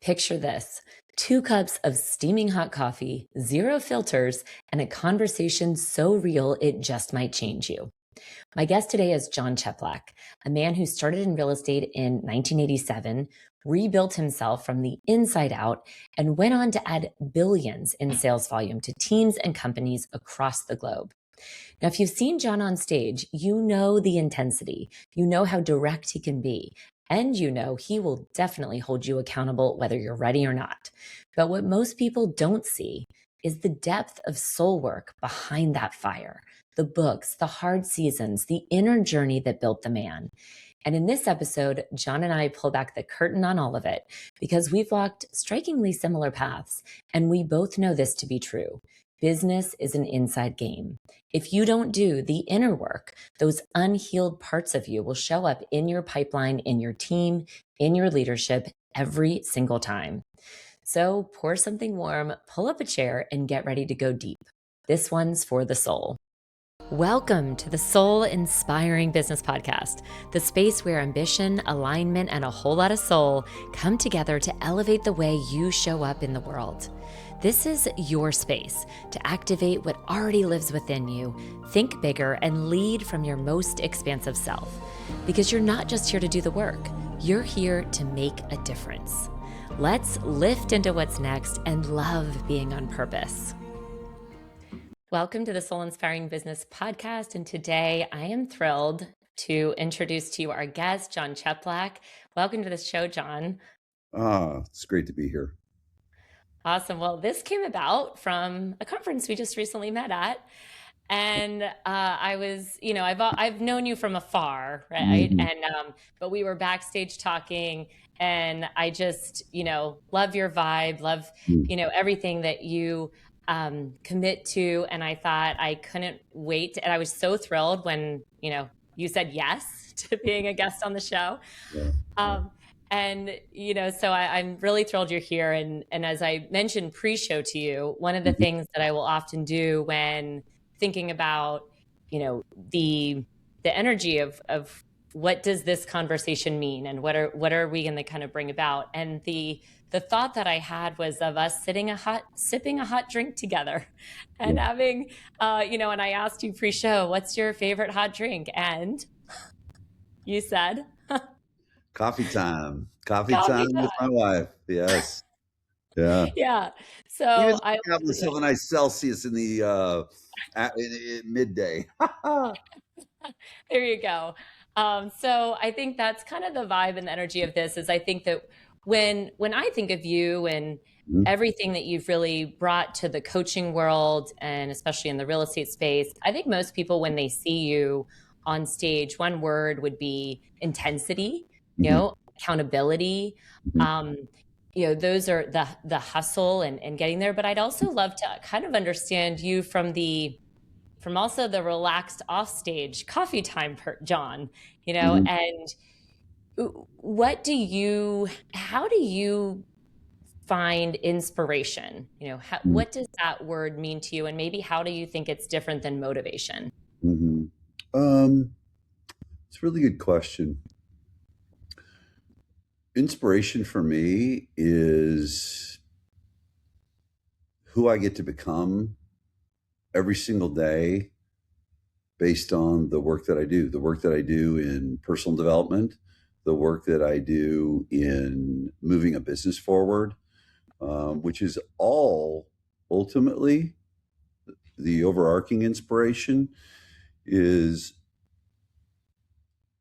Picture this: 2 cups of steaming hot coffee, zero filters, and a conversation so real it just might change you. My guest today is Jon Cheplak, a man who started in real estate in 1987, rebuilt himself from the inside out, and went on to add billions in sales volume to teams and companies across the globe. Now, if you've seen Jon on stage, you know the intensity, you know how direct he can be, and you know he will definitely hold you accountable whether you're ready or not. But what most people don't see is the depth of soul work behind that fire, the books, the hard seasons, the inner journey that built the man. And in this episode, Jon and I pull back the curtain on all of it because we've walked strikingly similar paths, and we both know this to be true. Business is an inside game. If you don't do the inner work, those unhealed parts of you will show up in your pipeline, in your team, in your leadership every single time. So pour something warm, pull up a chair, and get ready to go deep. This one's for the soul. Welcome to the Soul Inspiring Business Podcast, the space where ambition, alignment, and a whole lot of soul come together to elevate the way you show up in the world. This is your space to activate what already lives within you, think bigger, and lead from your most expansive self. Because you're not just here to do the work, you're here to make a difference. Let's lift into what's next and love being on purpose. Welcome to the Soul Inspiring Business Podcast, and today I am thrilled to introduce to you our guest, Jon Cheplak. Welcome to the show, Jon. It's great to be here. Awesome. Well, this came about from a conference we just recently met at, and I was, I've known you from afar, right? Mm-hmm. And but we were backstage talking, and I just, love your vibe, love, everything that you commit to. And I thought I couldn't wait. And I was so thrilled when, you said yes to being a guest on the show. Yeah. And, so I'm really thrilled you're here. And as I mentioned pre-show to you, one of the things that I will often do when thinking about, the energy of what does this conversation mean and what are we going to kind of bring about? And the thought that I had was of us sipping a hot drink together and having, and I asked you pre-show, what's your favorite hot drink? And you said, Coffee time with my wife. Yes. Yeah. Yeah. So Even I have the 7 nice Celsius in the in midday. There you go. So I think that's kind of the vibe and the energy of this is I think that when I think of you and everything that you've really brought to the coaching world and especially in the real estate space, I think most people when they see you on stage, one word would be intensity, accountability. Those are the hustle and getting there. But I'd also love to kind of understand you from also the relaxed offstage coffee time, Jon, and how do you find inspiration? What does that word mean to you? And maybe how do you think it's different than motivation? It's a really good question. Inspiration for me is who I get to become every single day based on the work that I do in personal development, the work that I do in moving a business forward, which is all ultimately the overarching inspiration is,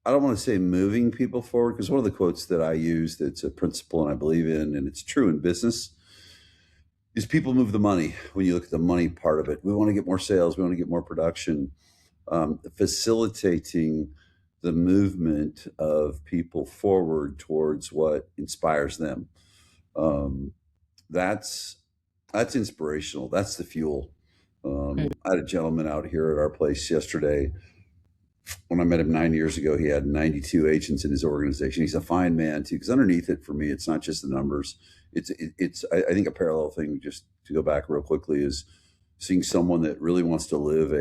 I don't want to say moving people forward, because one of the quotes that I use that's a principle and I believe in, and it's true in business, is people move the money. When you look at the money part of it, we want to get more sales, we want to get more production, facilitating the movement of people forward towards what inspires them. That's inspirational. That's the fuel. I had a gentleman out here at our place yesterday. When I met him 9 years ago, he had 92 agents in his organization. He's a fine man too, because underneath it for me, it's not just the numbers. It's I think a parallel thing, just to go back real quickly, is seeing someone that really wants to live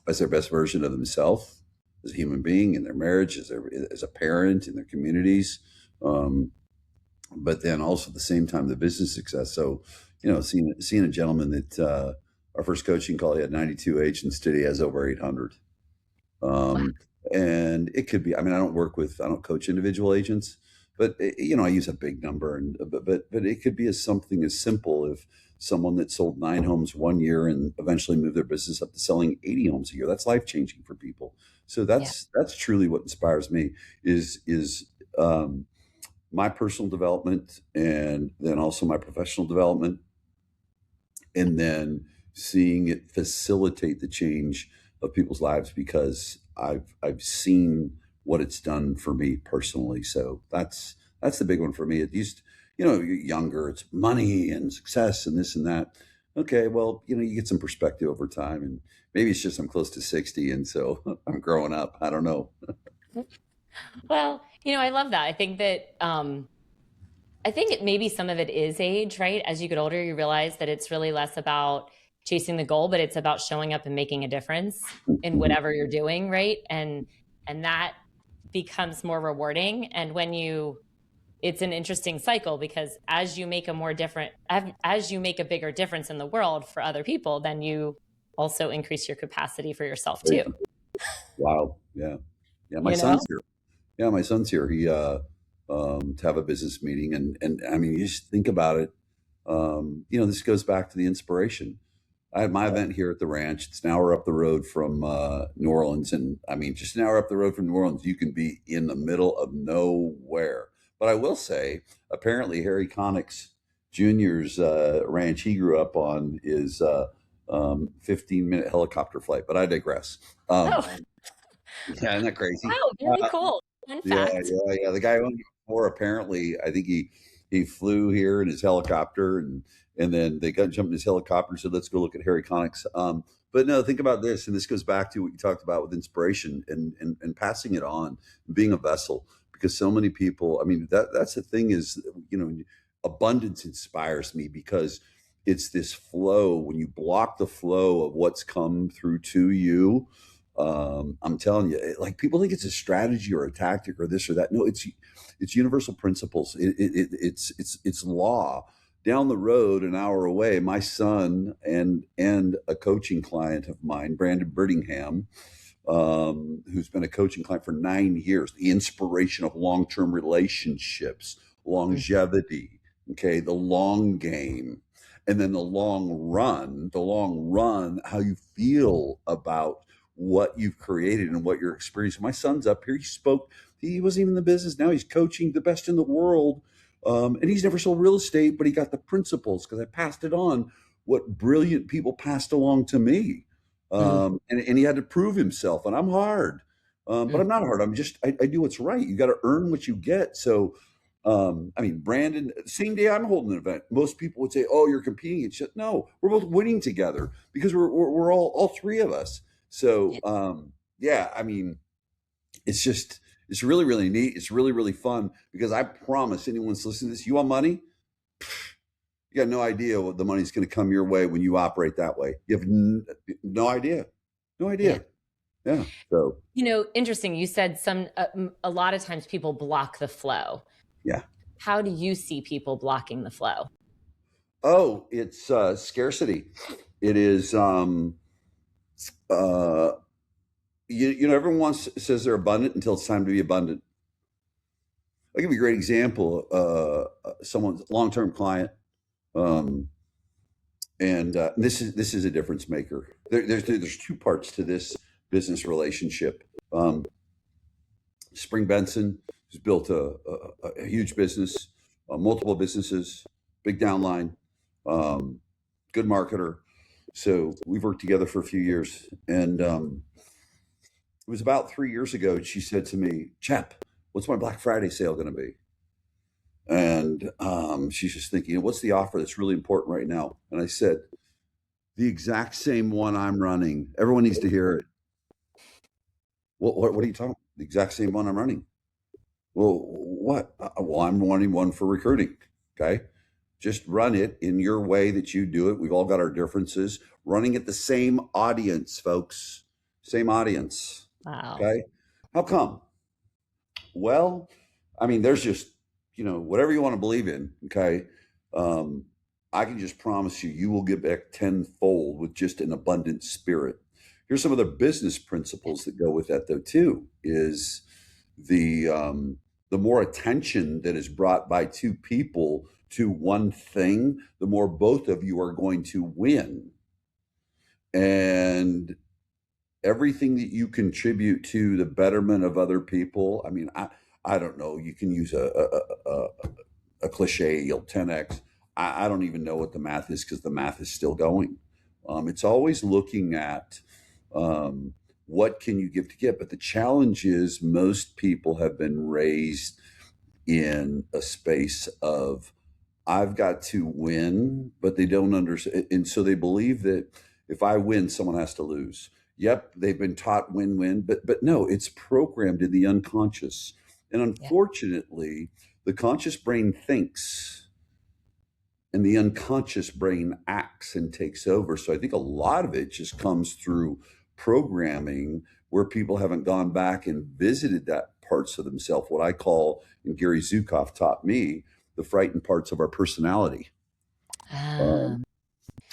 as their best version of themselves as a human being, in their marriage, as a parent, in their communities. but then also at the same time, the business success. So, seeing a gentleman that our first coaching call, he had 92 agents. Today he has over 800. Wow. And it could be, I mean, I don't coach individual agents, but I use a big number, and but it could be as something as simple if someone that sold 9 homes 1 year and eventually moved their business up to selling 80 homes a year. That's life changing for people. So Yeah. that's truly what inspires me is um, my personal development, and then also my professional development, and then seeing it facilitate the change of people's lives, because I've seen what it's done for me personally. So that's the big one for me. It used, you're younger, it's money and success and this and that. Okay, well, you get some perspective over time, and maybe it's just I'm close to 60, and so I'm growing up. I don't know. Well, I love that. I think maybe some of it is age, right? As you get older, you realize that it's really less about chasing the goal, but it's about showing up and making a difference in Mhm. whatever you're doing, right? And that becomes more rewarding. And it's an interesting cycle, because as you make a bigger difference in the world for other people, then you also increase your capacity for yourself too. Crazy. Wow. Yeah. Yeah. My You know? son's here. Yeah, my son's here. He to have a business meeting, and I mean, you just think about it. This goes back to the inspiration. I had my event here at the ranch. It's an hour up the road from New Orleans, and I mean, just an hour up the road from New Orleans, you can be in the middle of nowhere. But I will say, apparently, Harry Connick's Jr.'s ranch he grew up on is 15-minute helicopter flight. But I digress. Um, Oh, yeah, isn't that crazy? wow, very cool. Fun Yeah, fact. yeah. The guy who owned it before, apparently, I think he flew here in his helicopter, and then they got jumped in his helicopter and said, "Let's go look at Harry Connick's." But no, think about this, and this goes back to what you talked about with inspiration and passing it on, being a vessel, because so many people. I mean, that's the thing is, abundance inspires me because it's this flow. When you block the flow of what's come through to you, I'm telling you, like people think it's a strategy or a tactic or this or that. No, it's universal principles. It's law. Down the road, an hour away, my son and a coaching client of mine, Brandon Birdingham, who's been a coaching client for 9 years, the inspiration of long-term relationships, longevity, okay, the long game, and then the long run, how you feel about what you've created and what you're experiencing. My son's up here. He wasn't even in the business. Now he's coaching the best in the world. And he's never sold real estate, but he got the principles because I passed it on. What brilliant people passed along to me. Mm, And he had to prove himself. And I'm hard, but mm, I'm not hard. I do what's right. You got to earn what you get. So, I mean, Brandon, same day I'm holding an event, most people would say, "Oh, you're competing." And shit. No, we're both winning together because we're all three of us. So, yeah, yeah, I mean, it's really, really neat. It's really, really fun because I promise anyone that's listening to this, you want money? You got no idea what the money's going to come your way when you operate that way. You have no idea. No yeah. idea. Yeah. So, Interesting. You said a lot of times people block the flow. yeah. How do you see people blocking the flow? Oh, it's scarcity. It is, uh, everyone says they're abundant until it's time to be abundant. I'll give you a great example. Someone's long-term client, um, and this is a difference maker. There's two parts to this business relationship. Spring Benson has built a huge business, multiple businesses, big downline, um, good marketer. So we've worked together for a few years, and it was about 3 years ago. She said to me, "Chep, what's my Black Friday sale going to be?" And she's just thinking, "What's the offer that's really important right now?" And I said, "The exact same one I'm running. Everyone needs to hear it." What are you talking? The exact same one I'm running. Well, what? Well, I'm running one for recruiting. Okay. Just run it in your way that you do it. We've all got our differences. Running at the same audience, folks. Same audience. Wow. Okay. How come? Well, I mean, there's just whatever you want to believe in, okay, um, I can just promise you, you will get back tenfold with just an abundant spirit. Here's some of the business principles that go with that, though, too, is the more attention that is brought by two people to one thing, the more both of you are going to win. And everything that you contribute to the betterment of other people, I mean, I don't know, you can use a cliche, you'll 10x. I don't even know what the math is because the math is still going. It's always looking at what can you give to get. But the challenge is most people have been raised in a space of I've got to win, but they don't understand. And so they believe that if I win, someone has to lose. Yep, they've been taught win-win, but no, it's programmed in the unconscious. And Yeah. unfortunately, the conscious brain thinks and the unconscious brain acts and takes over. So I think a lot of it just comes through programming where people haven't gone back and visited that parts of themselves, what I call, and Gary Zukav taught me, the frightened parts of our personality. Um, Um,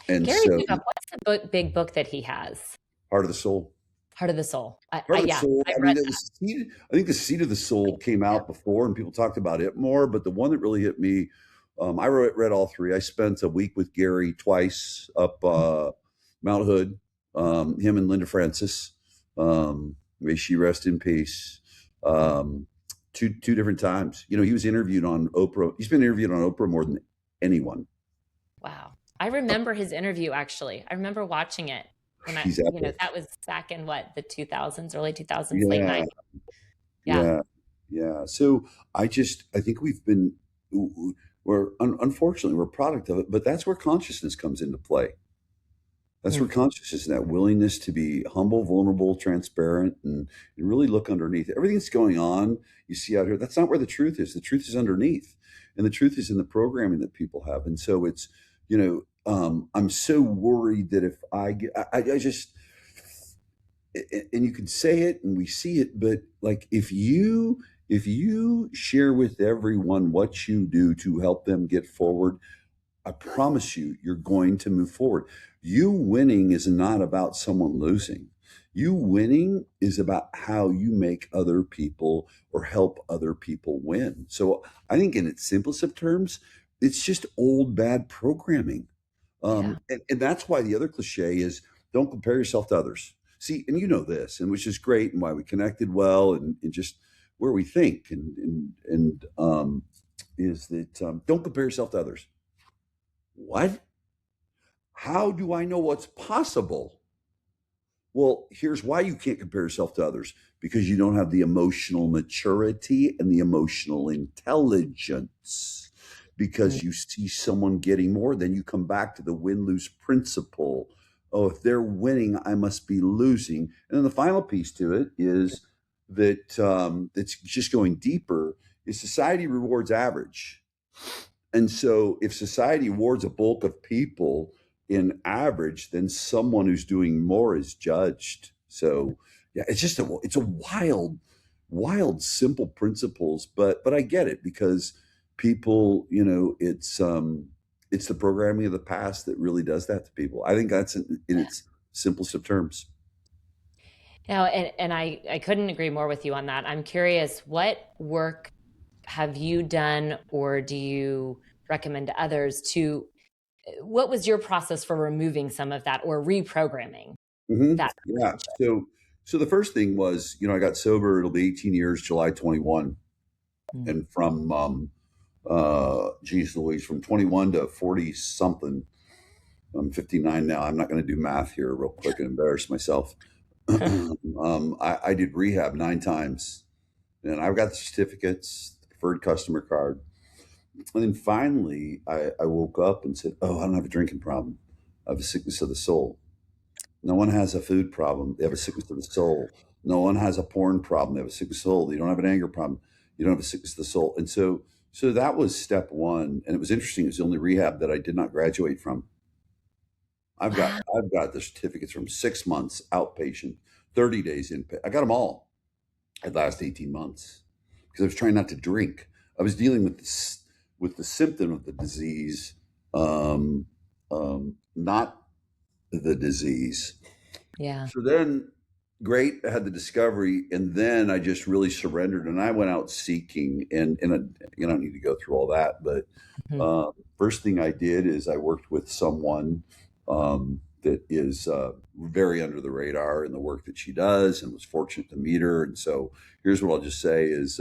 and Gary so, Zukav, what's the big book that he has? Heart of the Soul. Heart of the Soul. Heart of the Yeah, Soul. I've I mean, read it that. was seed. I think the Seed of the Soul came Yeah. out before, and people talked about it more. But the one that really hit me, I read all three. I spent a week with Gary twice up Mount Hood. Him and Linda Francis. May she rest in peace. Two different times. He was interviewed on Oprah. He's been interviewed on Oprah more than anyone. Wow. I remember his interview actually. I remember watching it when He's epic. that was back in what, the 2000s, early 2000s, late Yeah, 90s. Yeah. yeah, yeah. So I think unfortunately, we're a product of it, but that's where consciousness comes into play. That's where Mm. consciousness and that willingness to be humble, vulnerable, transparent, and really look underneath everything that's going on. You see out here, that's not where the truth is. The truth is underneath, and the truth is in the programming that people have. And so I'm so worried that if I get, I just, and you can say it and we see it, but like if you share with everyone what you do to help them get forward, I promise you, you're going to move forward. You winning is not about someone losing. You winning is about how you make other people or help other people win. So I think, in its simplest of terms, it's just old bad programming. Yeah. And that's why the other cliche is don't compare yourself to others. See, and you know this, and which is great, and why we connected well, and just where we think, and is that don't compare yourself to others. What? How do I know what's possible? Well, here's why you can't compare yourself to others, because you don't have the emotional maturity and the emotional intelligence. Mm. Because you see someone getting more, then you come back to the win lose principle. Oh, if they're winning, I must be losing. And then the final piece to it is that it's just going deeper is society rewards average. And so if society awards a bulk of people in average, then someone who's doing more is judged. So yeah, it's a wild, simple principles, but I get it because people, it's the programming of the past that really does that to people. I think that's in its simplest of terms. Now, and I couldn't agree more with you on that. I'm curious, what work have you done or do you recommend to others what was your process for removing some of that or reprogramming that Yeah. relationship? So the first thing was, I got sober. It'll be 18 years, July 21, Mm. and from geez Louise, from 21 to 40 something. I'm 59 now. I'm not going to do math here real quick and embarrass myself. I did rehab 9 times, and I've got the certificates, the preferred customer card. And then finally, I woke up and said, "Oh, I don't have a drinking problem. I have a sickness of the soul. No one has a food problem. They have a sickness of the soul. No one has a porn problem. They have a sickness of the soul. You don't have an anger problem. You don't have a sickness of the soul." And so that was step one. And it was interesting. It was the only rehab that I did not graduate from. I've got Wow. I've got the certificates from 6 months outpatient, 30 days in. I got them all at last 18 months because I was trying not to drink. I was dealing with with the symptom of the disease, um, not the disease. Yeah. So then, great, I had the discovery, and then I just really surrendered, and I went out seeking, and you don't need to go through all that, but Mhm. first thing I did is I worked with someone that is very under the radar in the work that she does, and was fortunate to meet her. And so, here's what I'll just say: is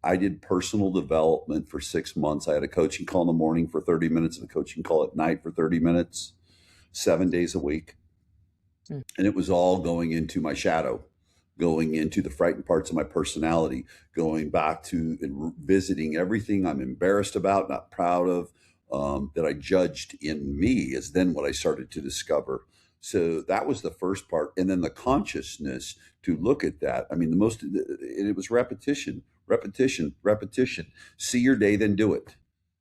I did personal development for 6 months. I had a coaching call in the morning for 30 minutes and a coaching call at night for 30 minutes, 7 days a week. Mm. And it was all going into my shadow, going into the frightened parts of my personality, going back to and visiting everything I'm embarrassed about, not proud of, that I judged in me, is then what I started to discover. So that was the first part. And then the consciousness to look at that. I mean, it was repetition, repetition, repetition. See your day, then do it.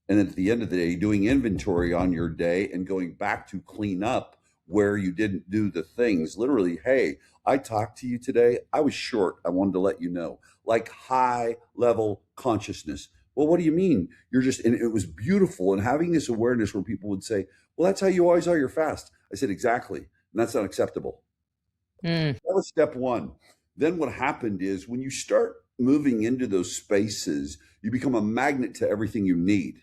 And then at the end of the day, doing inventory on your day and going back to clean up where you didn't do the things. Literally, hey, I talked to you today. I was short. I wanted to let you know, like high level consciousness. Well, what do you mean? You're just, and it was beautiful. And having this awareness where people would say, well, that's how you always are. You're fast. I said, exactly. And that's not acceptable. Mm. That was step one. Then what happened is when you start moving into those spaces, you become a magnet to everything you need.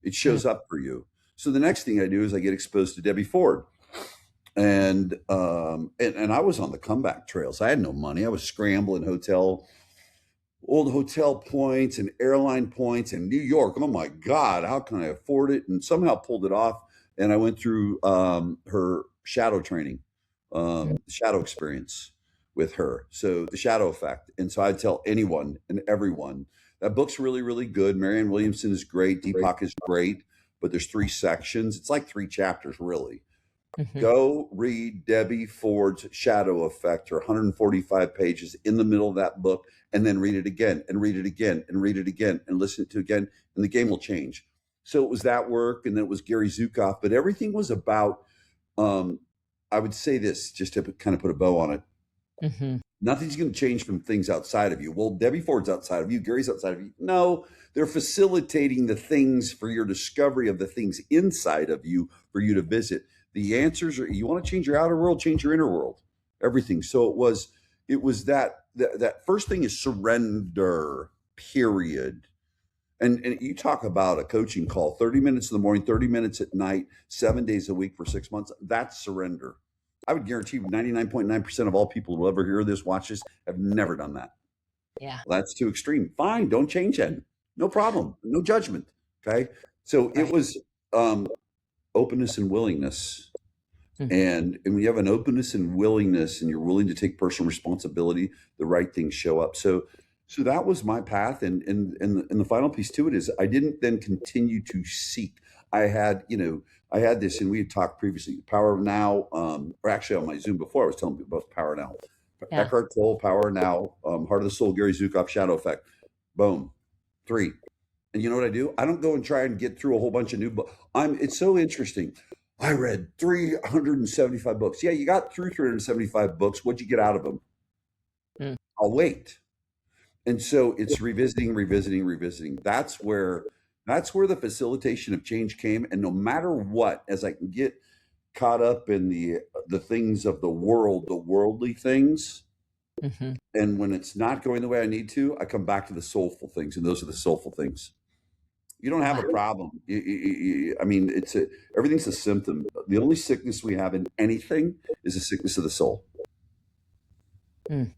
It Mm. shows up for you. So the next thing I do is I get exposed to Debbie Ford. And I was on the comeback trails. I had no money. I was scrambling old hotel points and airline points in New York. Oh my God, how can I afford it? And somehow pulled it off. And I went through her shadow training, Mm. shadow experience with her. So the shadow effect. And so I'd tell anyone and everyone that book's really, really good. Marianne Williamson is great. Deepak is great. But there's 3 sections. It's like 3 chapters, really. Mhm. Go read Debbie Ford's Shadow Effect, her 145 pages in the middle of that book, and then read it again and read it again and read it again and listen to it again, and the game will change. So it was that work, and then it was Gary Zukav, but everything was about, um, I would say this just to kind of put a bow on it. Mhm. Nothing's going to change from things outside of you. Well, Debbie Ford's outside of you, Gary's outside of you. No, they're facilitating the things for your discovery of the things inside of you for you to visit. The answers are, you want to change your outer world, change your inner world, everything. So it was that first thing is surrender, period. And you talk about a coaching call, 30 minutes in the morning, 30 minutes at night, 7 days a week for 6 months. That's surrender. I would guarantee you 99.9% of all people who will ever hear this, watch this, have never done that. Yeah. Well, that's too extreme. Fine, don't change that. No problem. No judgment. Okay. So it Right. was openness and willingness. Mm. And when you have an openness and willingness and you're willing to take personal responsibility, the right things show up. So that was my path. And the final piece to it is I didn't then continue to seek. I had this, and we had talked previously, Power Now, or actually on my Zoom before, I was telling people about Power Now. Yeah. Eckhart Tolle, Power Now, Heart of the Soul, Gary Zukav, Shadow Effect. Boom. 3. And you know what I do? I don't go and try and get through a whole bunch of new books. It's so interesting. I read 375 books. Yeah, you got through 375 books. What'd you get out of them? Mm. I'll wait. And so it's revisiting, revisiting, revisiting. That's where the facilitation of change came. And no matter what, as I can get caught up in the things of the world, the worldly things, Mhm. and when it's not going the way I need to, I come back to the soulful things, and those are the soulful things. You don't have a Wow. problem. I mean, everything's a symptom. The only sickness we have in anything is a sickness of the soul. Mm.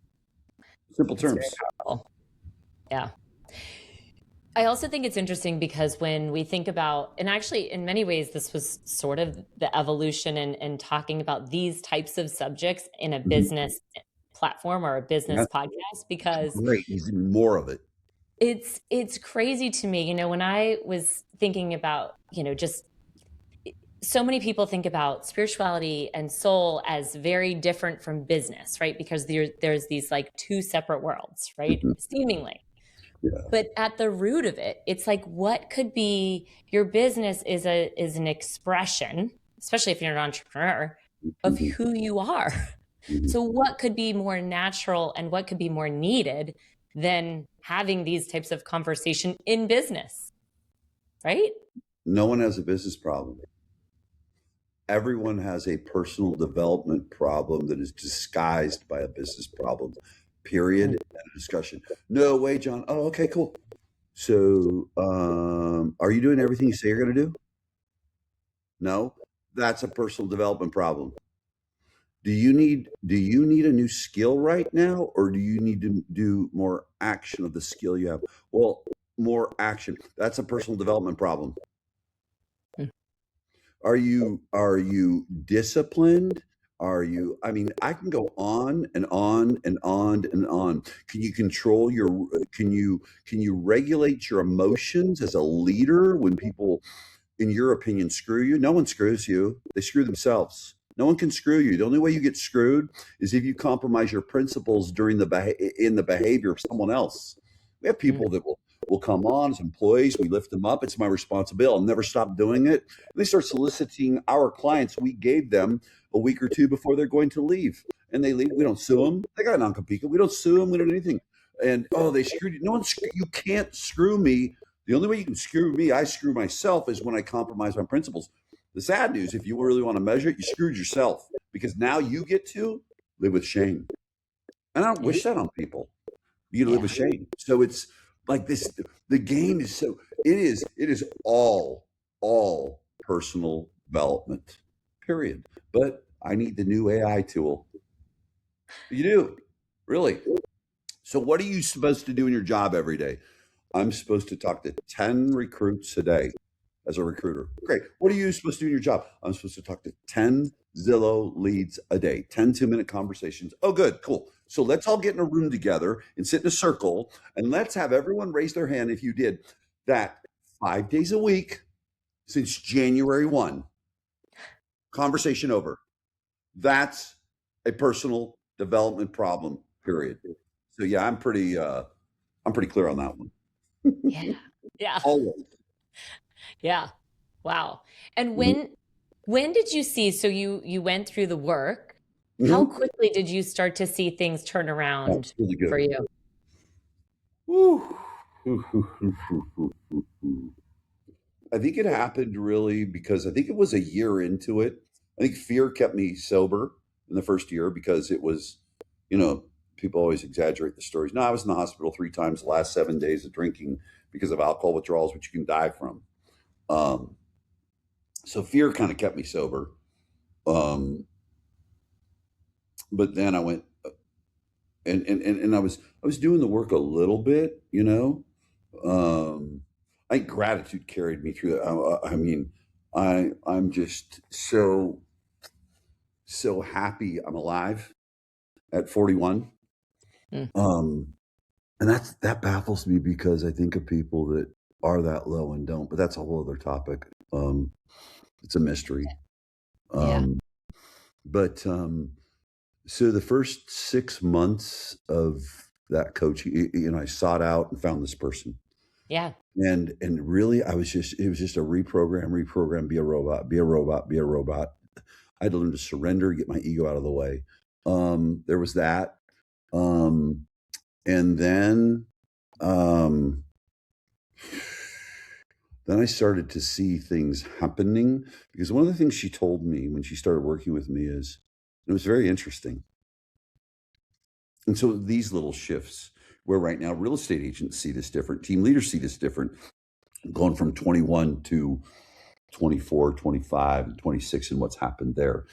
Simple That's very terms. powerful. Yeah. I also think it's interesting because when we think about, and actually in many ways, this was sort of the evolution and talking about these types of subjects in a Mhm. business platform or a business That's podcast, because great. There's even more of it. it's crazy to me, when I was thinking about, just so many people think about spirituality and soul as very different from business, right? Because there's these like two separate worlds, right? Mhm. Seemingly. Yeah. But at the root of it, it's like what could be your business is an expression, especially if you're an entrepreneur, of Mhm. who you are. Mhm. So what could be more natural and what could be more needed than having these types of conversation in business, right? No one has a business problem. Everyone has a personal development problem that is disguised by a business problem. Period. Mm, And a discussion. No way, John. Oh, okay, cool. So, are you doing everything you say you're going to do? No, that's a personal development problem. Do you need a new skill right now, or do you need to do more action of the skill you have? Well, more action. That's a personal development problem. mm, Are you disciplined? Are you, I mean, I can go on and on and on and on. Can you control your, can you regulate your emotions as a leader when people, in your opinion, screw you? No one screws you. They screw themselves. No one can screw you. The only way you get screwed is if you compromise your principles during in the behavior of someone else. We have mm, people that will come on as employees. We lift them up. It's my responsibility. I'll never stop doing it. And they start soliciting our clients. We gave them a week or two before they're going to leave, and they leave. We don't sue them. They got a non-compete. We don't sue them. We don't do anything. And oh, they screwed you. No one. You can't screw me. The only way you can screw me, I screw myself, is when I compromise my principles. The sad news, if you really want to measure it, you screwed yourself, because now you get to live with shame. And I don't yeah, wish that on people. You live yeah, with shame. So it's like this, the game is so, it is all personal development, period. But I need the new AI tool. You do, really. So what are you supposed to do in your job every day? I'm supposed to talk to 10 recruits a day as a recruiter. Great. What are you supposed to do in your job? I'm supposed to talk to 10 Zillow leads a day, 10 2-minute conversations. Oh, good. Cool. So let's all get in a room together and sit in a circle, and let's have everyone raise their hand if you did that 5 days a week since January 1. Conversation over. That's a personal development problem, period. So yeah, I'm pretty clear on that one. yeah, yeah, Always. yeah. Wow. And Mhm. when did you see, so you went through the work. How Mhm. quickly did you start to see things turn That's around really for good. you? Woo. I think it happened really because I think it was a year into it. I think fear kept me sober in the first year because it was, you know, people always exaggerate the stories. No, I was in the hospital 3 times the last 7 days of drinking because of alcohol withdrawals, which you can die from. Um, so fear kind of kept me sober. Um, but then I went and I was doing the work a little bit, you know. I think gratitude carried me through that. I mean, I'm just so happy I'm alive at 41. Mm, Um, and that baffles me because I think of people that are that low and don't. But that's a whole other topic. It's a mystery. yeah, Um, but so the first 6 months of that coaching, I sought out and found this person. yeah, And really, it was just a reprogram, be a robot, be a robot, be a robot. I had to learn to surrender, get my ego out of the way. There was that. Um, and um, then I started to see things happening, because one of the things she told me when she started working with me is, and it was very interesting. And so these little shifts, where right now real estate agents see this different, team leaders see this different, going from 21 to 24, 25, and 26, and what's happened there.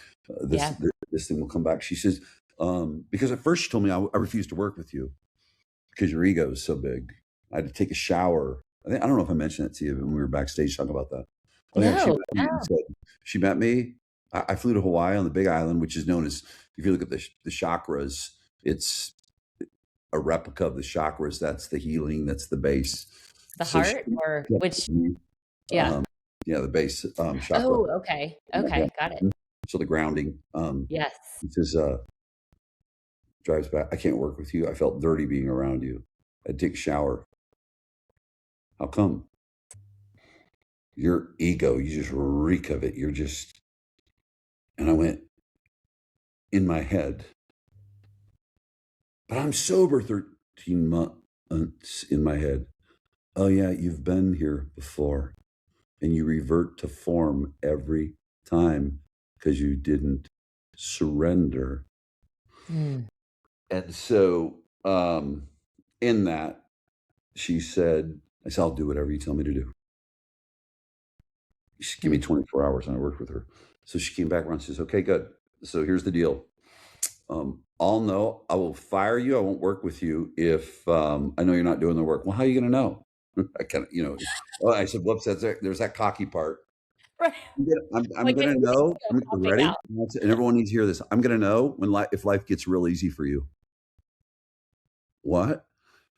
yeah. This thing will come back. She says, because at first she told me, I refuse to work with you because your ego is so big. I had to take a shower. I don't know if I mentioned that to you when we were backstage talking about that. Oh yeah, she No, met me and no. said, she met me. I flew to Hawaii on the Big Island, which is known as, if you look at the chakras, it's a replica of the chakras. That's the healing. That's the base. The So she, heart, or which? Yeah. um, yeah, the base chakra. Oh, okay. Yeah. Okay, got it. So the grounding. Yes. He says, drives back. I can't work with you. I felt dirty being around you. I'd take a shower. How come? Your ego, you just reek of it. You're just, and I went in my head, but I'm sober 13 months. in my head. Oh yeah, you've been here before, and you revert to form every time because you didn't surrender. Mm. And so, in that, she said, I said, I'll do whatever you tell me to do. She gave me Mm. 24 hours and I worked with her. So she came back around and says, okay, good. So here's the deal. I'll know. I will fire you. I won't work with you if I know you're not doing the work. Well, how are you going to know? I kind of, well, I said, whoops, there's that cocky part. Right. I'm Like going at to least know. you're I'm helping ready. out. And everyone needs to hear this. I'm going to know if life gets real easy for you. What?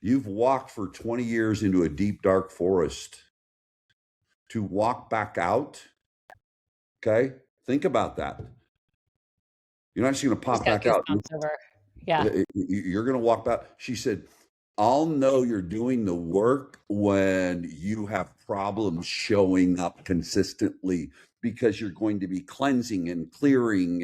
You've walked for 20 years into a deep, dark forest to walk back out. Okay. Think about that. You're not just going to Just pop got back out. goosebumps over. Yeah. You're going to walk back. She said, I'll know you're doing the work when you have problems showing up consistently because you're going to be cleansing and clearing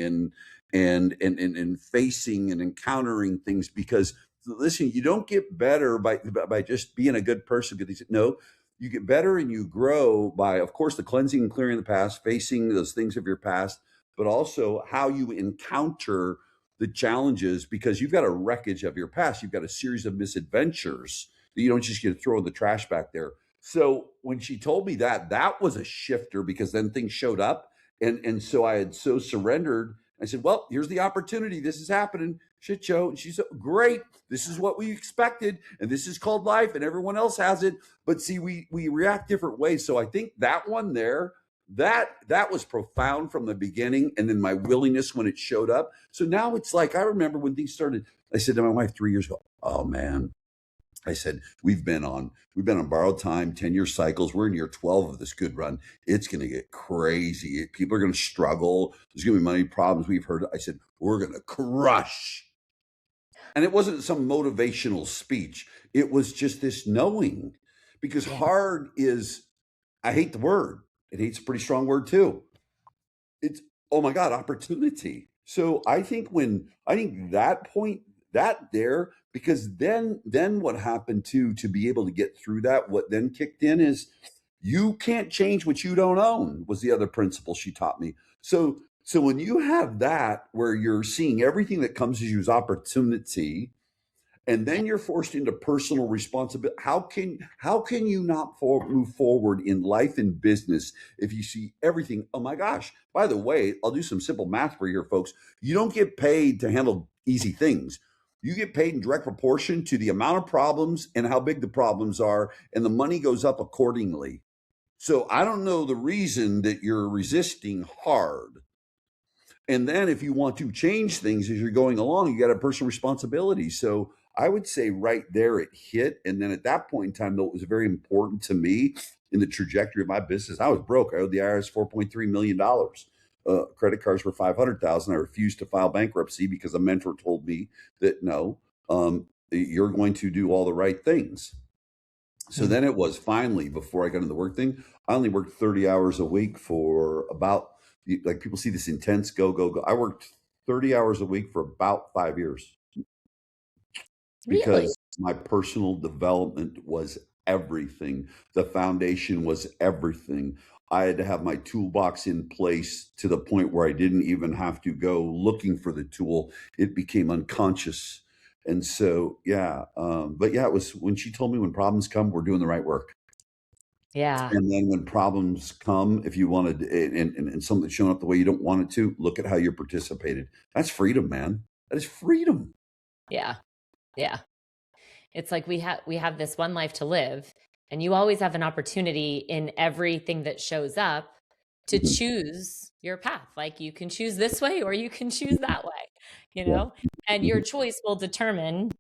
and facing and encountering things because listen, you don't get better by just being a good person. No, you get better and you grow by, of course, the cleansing and clearing of the past, facing those things of your past, but also how you encounter the challenges because you've got a wreckage of your past. You've got a series of misadventures that you don't just get to throw in the trash back there. So when she told me that, that was a shifter because then things showed up. And so I had so surrendered. I said, well, here's the opportunity. This is happening. Shit show. And she said, great. This is what we expected. And this is called life. And everyone else has it. But see, we react different ways. So I think that one there, that was profound from the beginning, and then my willingness when it showed up. So now it's like I remember when things started. I said to my wife 3 years ago, "Oh man," I said, "We've been on borrowed time, 10-year cycles. We're in year 12 of this good run. It's going to get crazy. People are going to struggle. There's going to be money problems. We've heard." I said, "We're going to crush." And it wasn't some motivational speech. It was just this knowing, because Yeah. hard is, I hate the word. It hate's a pretty strong word too. It's, oh my God, opportunity. So I think that point, that there, because then what happened to be able to get through that, what then kicked in is you can't change what you don't own, was the other principle she taught me. So when you have that where you're seeing everything that comes to you as opportunity, and Yeah. then you're forced into personal responsibility. How can you not move forward in life and business if you see everything? Oh my gosh! By the way, I'll do some simple math for you, folks. You don't get paid to handle easy things. You get paid in direct proportion to the amount of problems and how big the problems are, and the money goes up accordingly. So I don't know the reason that you're resisting hard. And then if you want to change things as you're going along, you got a personal responsibility. So I would say right there it hit. And then at that point in time, though, it was very important to me in the trajectory of my business. I was broke. I owed the IRS $4.3 million. Credit cards were 500,000. I refused to file bankruptcy because a mentor told me that no, you're going to do all the right things. So Mm. then it was finally, before I got into the work thing, I only worked 30 hours a week for about, like people see this intense go, go, go. I worked 30 hours a week for about 5 years Really? because my personal development was everything. The foundation was everything. I had to have my toolbox in place to the point where I didn't even have to go looking for the tool. It became unconscious. And so, yeah. But yeah, it was when she told me when problems come, we're doing the right work. Yeah. And then when problems come, if you wanted and something's showing up the way you don't want it to, look at how you participated. That's freedom, man. That is freedom. Yeah. Yeah. It's like we have this one life to live, and you always have an opportunity in everything that shows up to Mhm. choose your path. Like you can choose this way or you can choose that way, you Yeah. know? And your Mhm. choice will determine,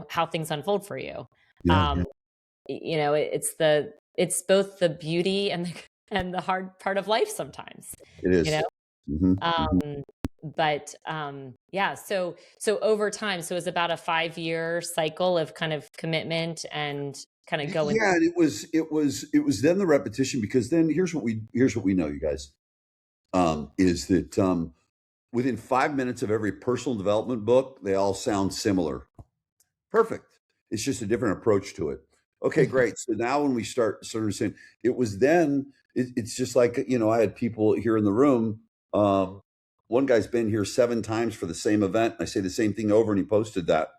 how things unfold for you. Yeah. Um, it's both the beauty and the hard part of life sometimes, It you know? is. Mhm. Mhm. Um, yeah, so over time, so it's about a 5-year cycle of kind of commitment and kind of going. Yeah, and it was then the repetition because then here's what we know, you guys, is that within 5 minutes of every personal development book, they all sound similar. Perfect. It's just a different approach to it. Okay, great. So now when we start saying it was then, it's just like, I had people here in the room. One guy's been here 7 times for the same event. I say the same thing over, and he posted that.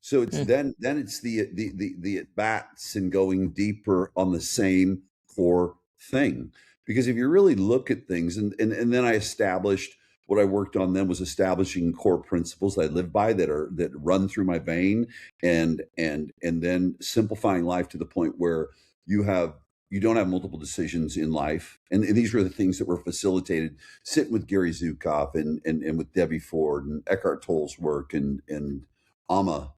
So it's then it's the at bats and going deeper on the same core thing. Because if you really look at things, and then I established what I worked on then was establishing core principles that I live by that run through my vein, and then simplifying life to the point where you don't have multiple decisions in life. And these were the things that were facilitated sitting with Gary Zukav and with Debbie Ford and Eckhart Tolle's work and Amma,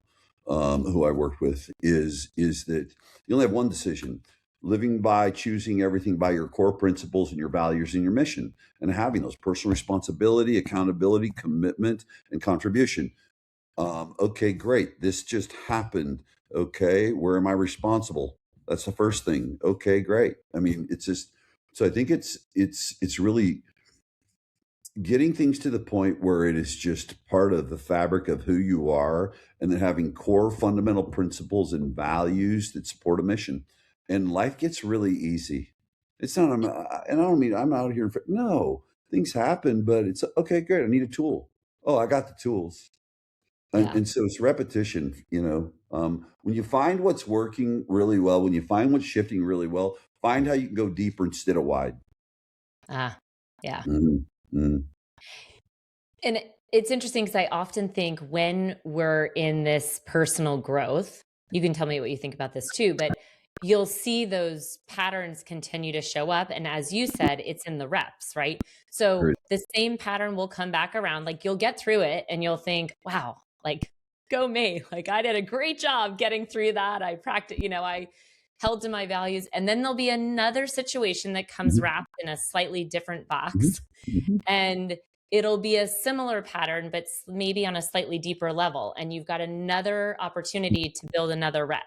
who I worked with, is that you only have one decision: living by choosing everything by your core principles and your values and your mission, and having those personal responsibility, accountability, commitment, and contribution. Okay, great. This just happened. Okay, where am I responsible? That's the first thing. Okay, great. I mean, it's just, so I think it's really getting things to the point where it is just part of the fabric of who you are, and then having core fundamental principles and values that support a mission, and life gets really easy. It's not, and I don't mean I'm out here. No, things happen, but it's okay. Great. I need a tool. Oh, I got the tools. And, Yeah. and so it's repetition, when you find what's working really well, when you find what's shifting really well, find how you can go deeper instead of wide. Ah, yeah. Mhm, mhm, And it's interesting because I often think when we're in this personal growth, you can tell me what you think about this too, but you'll see those patterns continue to show up. And as you said, it's in the reps, right? So great. the same pattern will come back around. Like you'll get through it and you'll think, wow, like go me. Like I did a great job getting through that. I practiced, I held to my values. And then there'll be another situation that comes Mhm, wrapped in a slightly different mhm, box. mhm, And it'll be a similar pattern, but maybe on a slightly deeper level. And you've got another opportunity to build another rep.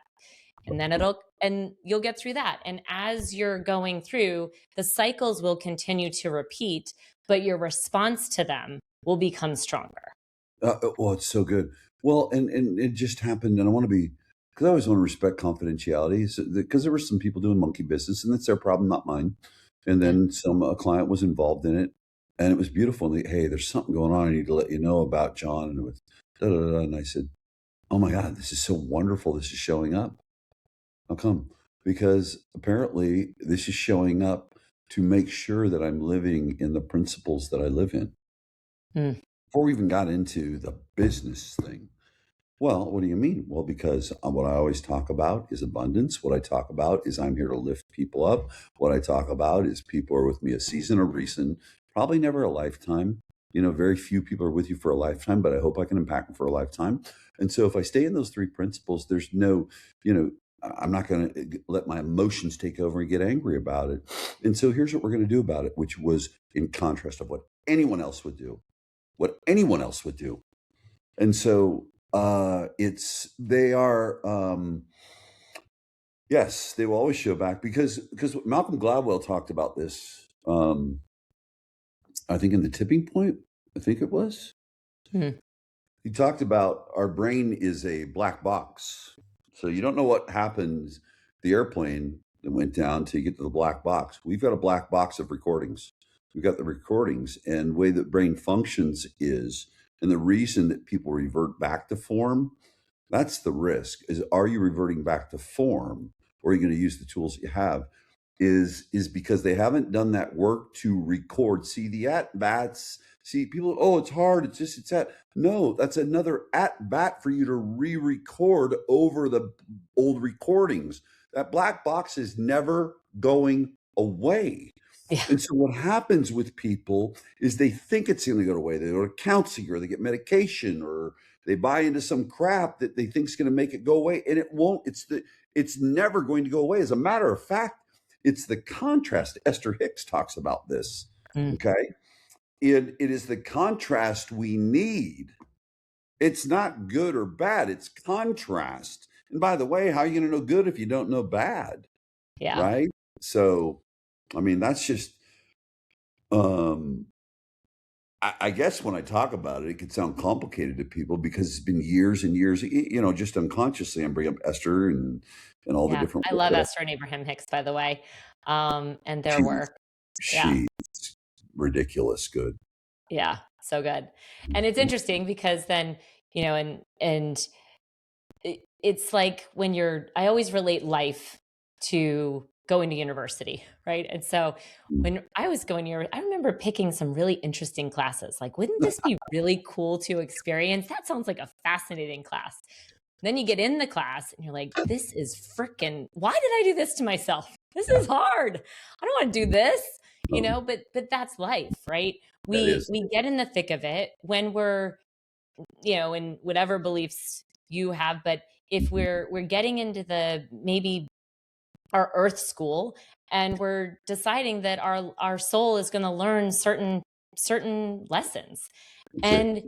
And then you'll get through that. And as you're going through, the cycles will continue to repeat, but your response to them will become stronger. well, it's so good. Well, and it just happened, and I want to be, because I always want to respect confidentiality, because there were some people doing monkey business, and that's their problem, not mine. And Yeah. then a client was involved in it, and it was beautiful. And hey, there's something going on. I need to let you know about, John. And it was da da da. And I said, oh my God, this is so wonderful. This is showing up. How come? Because apparently this is showing up to make sure that I'm living in the principles that I live in. Mm, Before we even got into the business thing. Well, what do you mean? Well, because what I always talk about is abundance. What I talk about is I'm here to lift people up. What I talk about is people are with me a season, a reason, probably never a lifetime. Very few people are with you for a lifetime, but I hope I can impact them for a lifetime. And so if I stay in those 3 principles, there's no, I'm not going to let my emotions take over and get angry about it. And so here's what we're going to do about it, which was in contrast of what anyone else would do, what anyone else would do. And so they are, yes, they will always show back, because Malcolm Gladwell talked about this, I think in the tipping point, I think it was. mm, He talked about our brain is a black box. So you don't know what happens, the airplane that went down till you get to the black box. We've got a black box of recordings. We've got the recordings, and the way that brain functions is, and the reason that people revert back to form, that's the risk. Is, are you reverting back to form, or are you going to use the tools that you have? Is because they haven't done that work to record. See the at bats. See people. Oh, it's hard. It's that. No, that's another at bat for you to re-record over the old recordings. That black box is never going away. yeah. And so what happens with people is they think it's going to go away. They go to counseling, or they get medication, or they buy into some crap that they think is going to make it go away, and it won't. It's never going to go away. As a matter of fact, it's the contrast. Esther Hicks talks about this. Mm, Okay, it is the contrast we need. It's not good or bad. It's contrast. And by the way, how are you going to know good if you don't know bad? yeah. Right. So, I mean, that's just um I guess when I talk about it, it could sound complicated to people because it's been years and years, just unconsciously I'm bringing up Esther and all the Yeah, different I work love that Esther and Abraham Hicks, by the way, and their she's work. Yeah, she's ridiculous good. yeah, so good. And it's interesting because then, and it's like when I always relate life to going to university, right? And so when I was going here, I remember picking some really interesting classes. Like, wouldn't this be really cool to experience? That sounds like a fascinating class. Then you get in the class and you're like, this is freaking, why did I do this to myself? This Yeah, is hard. I don't want to do this, no, but that's life, right? that We is. we get in the thick of it when we're, in whatever beliefs you have, but if we're getting into the maybe our earth school and we're deciding that our soul is going to learn certain lessons. That's it. And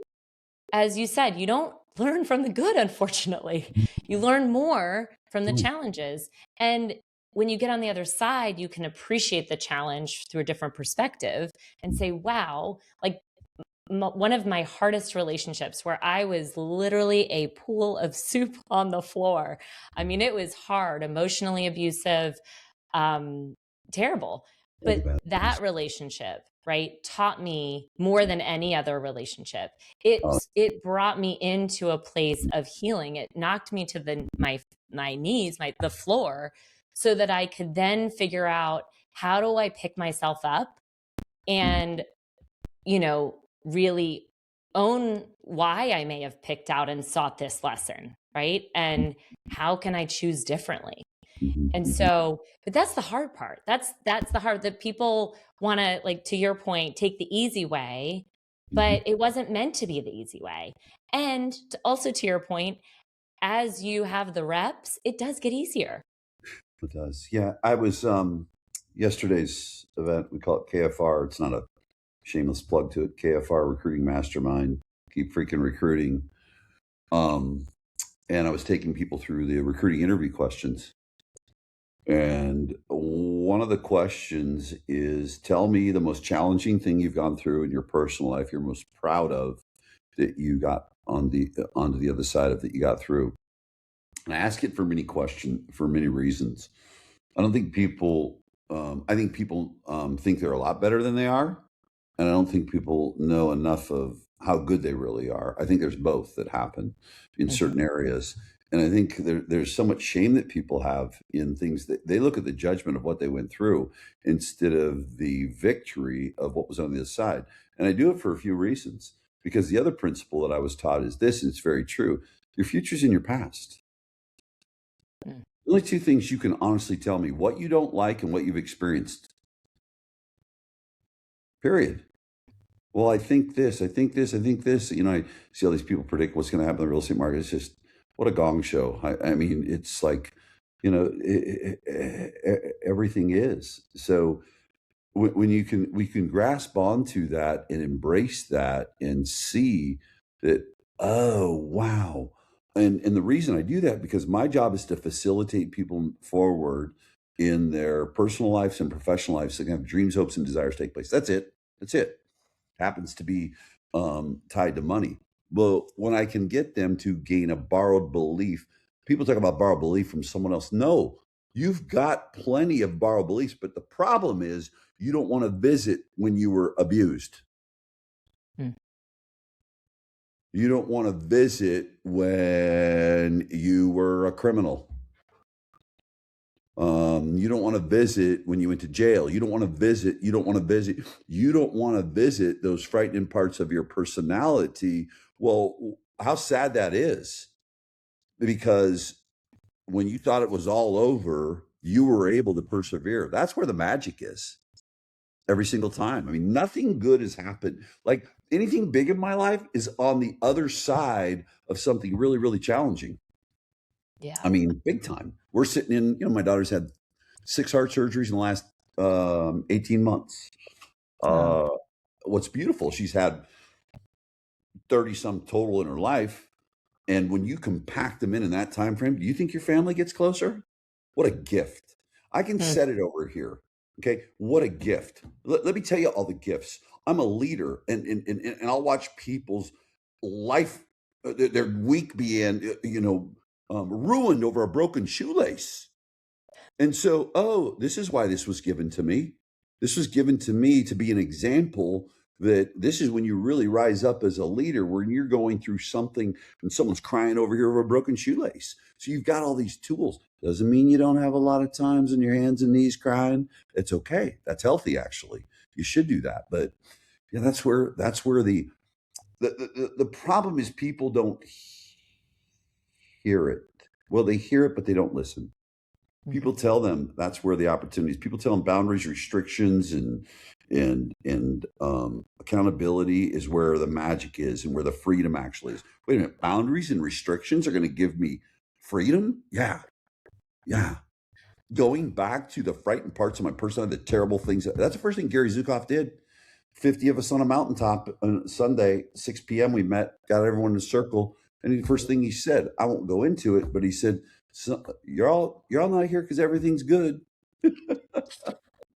as you said, you don't learn from the good, unfortunately. You learn more from the challenges. And when you get on the other side, you can appreciate the challenge through a different perspective and say, wow, like one of my hardest relationships where I was literally a pool of soup on the floor. I mean, it was hard, emotionally abusive, terrible. All the But bad that things. relationship, right, taught me more than any other relationship. Uh, It brought me into a place of healing. It knocked me to my knees, the floor, so that I could then figure out, how do I pick myself up and, really own why I may have picked out and sought this lesson, right? And how can I choose differently? mhm, And mhm, so, but that's the hard part. That's the hard, that people want to, like, to your point, take the easy way, mhm. but it wasn't meant to be the easy way. And also to your point, as you have the reps, it does get easier. It does. Yeah, I was yesterday's event. We call it KFR. It's not a shameless plug to it. KFR Recruiting Mastermind. Keep freaking recruiting. Um, and I was taking people through the recruiting interview questions. And one of the questions is, tell me the most challenging thing you've gone through in your personal life, you're most proud of, that you got onto the other side of that you got through. And I ask it for many reasons. I don't think people. I think people think they're a lot better than they are, and I don't think people know enough of how good they really are. I think there's both that happen in Mhm. certain areas, and I think there's so much shame that people have in things that they look at the judgment of what they went through instead of the victory of what was on the other side. And I do it for a few reasons. Because the other principle that I was taught is this, and it's very true: your future's in your past. Mm. The only two things you can honestly tell me: what you don't like and what you've experienced. Period. Well, I think this, I think this, I think this. I see all these people predict what's going to happen in the real estate market. It's just what a gong show. I mean, it's like, everything is. So when we can grasp onto that and embrace that and see that, oh wow. And the reason I do that, because my job is to facilitate people forward in their personal lives and professional lives so they can have dreams, hopes, and desires take place. That's it. Happens to be tied to money. Well, when I can get them to gain a borrowed belief, people talk about borrowed belief from someone else. No, you've got plenty of borrowed beliefs, but the problem is you don't want to visit when you were abused. Mm. You don't want to visit when you were a criminal. You don't want to visit when you went to jail. You don't want to visit. You don't want to visit. You don't want to visit those frightening parts of your personality. Well, how sad that is, because when you thought it was all over, you were able to persevere. That's where the magic is every single time. I mean, nothing good has happened. Like anything big in my life is on the other side of something really, really challenging. Yeah. I mean, big time. We're sitting in, my daughter's had 6 heart surgeries in the last 18 months. Wow. Uh, what's beautiful, she's had 30 some total in her life. And when you compact them in that time frame, do you think your family gets closer? What a gift. I can Mm. set it over here. Okay. What a gift. Let me tell you all the gifts. I'm a leader, and I'll watch people's life, their week being, ruined over a broken shoelace. And so, oh, this is why this was given to me. This was given to me to be an example that this is when you really rise up as a leader, when you're going through something and someone's crying over here over a broken shoelace. So you've got all these tools. Doesn't mean you don't have a lot of times on your hands and knees crying. It's okay. That's healthy, actually. You should do that. But yeah, that's where the problem is people don't hear it. Well, they hear it, but they don't listen. People tell them that's where the opportunities. People tell them boundaries, restrictions, and accountability is where the magic is and where the freedom actually is. Wait a minute, boundaries and restrictions are going to give me freedom? Yeah, yeah. Going back to the frightened parts of my personality, the terrible things. That's the first thing Gary Zukav did. 50 of us on a mountaintop on Sunday, 6 p.m. We met, got everyone in a circle, and the first thing he said, I won't go into it, but he said, so, you're all not here because everything's good.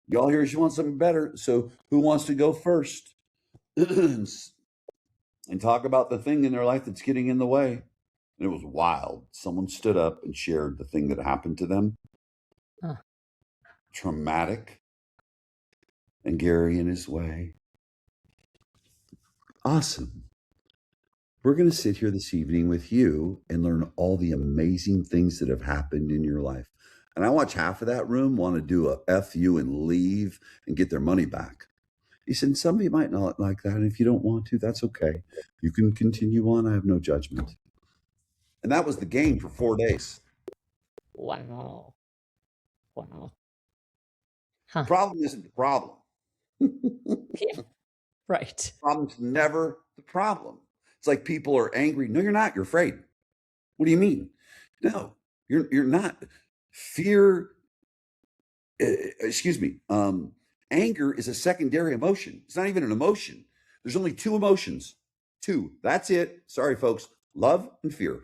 Y'all here because you want something better. So who wants to go first and talk about the thing in their life that's getting in the way? And it was wild. Someone stood up and shared the thing that happened to them. Huh. Traumatic. And Gary in his way. Awesome. We're going to sit here this evening with you and learn all the amazing things that have happened in your life. And I watch half of that room want to do a F you and leave and get their money back. He said, some of you might not like that. And if you don't want to, that's okay. You can continue on. I have no judgment. And that was the game for 4 days. Wow. Wow. Huh. Problem isn't the problem. Yeah. Right. Problem's never the problem. It's like people are angry. No, you're not. You're afraid. What do you mean? No, you're not. Fear, anger is a secondary emotion. It's not even an emotion. There's only two emotions. Two. That's it. Sorry, folks. Love and fear.